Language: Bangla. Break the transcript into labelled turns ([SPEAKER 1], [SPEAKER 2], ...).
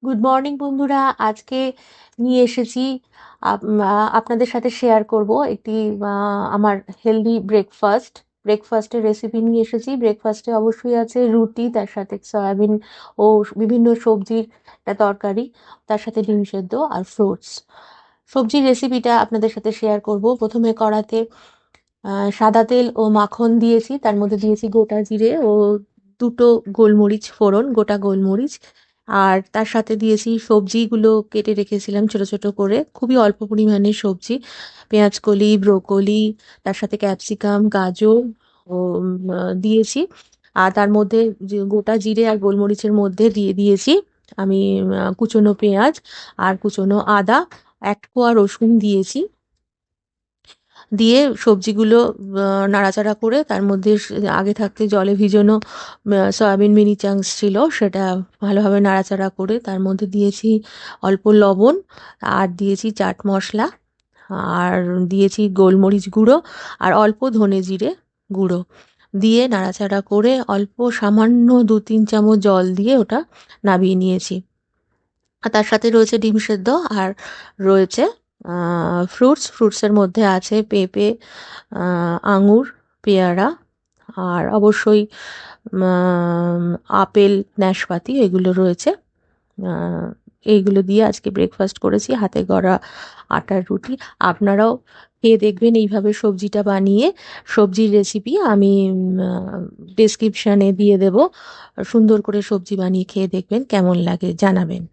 [SPEAKER 1] গুড মর্নিং বন্ধুরা। আজকে নিয়ে এসেছি আপনাদের সাথে শেয়ার করব একটি আমার হেলদি ব্রেকফাস্টের রেসিপি নিয়ে এসেছি। ব্রেকফাস্টে অবশ্যই আছে রুটি, তার সাথে সয়াবিন ও বিভিন্ন সবজির একটা তরকারি, তার সাথে ডিম সেদ্ধ আর ফ্রুটস। সবজির রেসিপিটা আপনাদের সাথে শেয়ার করব। প্রথমে কড়াতে সাদা তেল ও মাখন দিয়েছি, তার মধ্যে দিয়েছি গোটা জিরে ও দুটো গোলমরিচ ফোড়ন, গোটা গোলমরিচ। আর তার সাথে দিয়েছি সবজিগুলো কেটে রেখেছিলাম ছোট ছোট করে, খুবই অল্প পরিমাণে সবজি, পেঁয়াজ কলি, ব্রোকলি, তার সাথে ক্যাপসিকাম, গাজর ও দিয়েছি। আর তার মধ্যে যে গোটা জিরে আর গোলমরিচের মধ্যে দিয়ে দিয়েছি আমি কুচনো পেঁয়াজ আর কুচনো আদা, এক কোয়া রসুন দিয়েছি। দিয়ে সবজিগুলো নাড়াচাড়া করে তার মধ্যে আগে থাকতে জলে ভিজানো সয়াবিন মিনি চাংস ছিল, সেটা ভালোভাবে নাড়াচাড়া করে তার মধ্যে দিয়েছি অল্প লবণ, আর দিয়েছি চাট মশলা, আর দিয়েছি গোলমরিচ গুঁড়ো, আর অল্প ধনে জিরে গুঁড়ো দিয়ে নাড়াচাড়া করে অল্প সামান্য 2-3 চামচ জল দিয়ে ওটা নামিয়ে নিয়েছি। আর তার সাথে রয়েছে ডিম সেদ্ধ, আর রয়েছে ফ্রুটসের মধ্যে আছে পেঁপে, আঙুর, পেয়ারা, আর অবশ্যই উম, আপেল, নাশপাতি এগুলো রয়েছে। আহ, এইগুলো দিয়ে আজকে ব্রেকফাস্ট করেছি, হাতে গড়া আটার রুটি। আপনারাও খেয়ে দেখবেন এইভাবে সবজিটা বানিয়ে। সবজির রেসিপি আমি ডেসক্রিপশানে দিয়ে দেব। সুন্দর করে সবজি বানিয়ে খেয়ে দেখবেন, কেমন লাগে জানাবেন।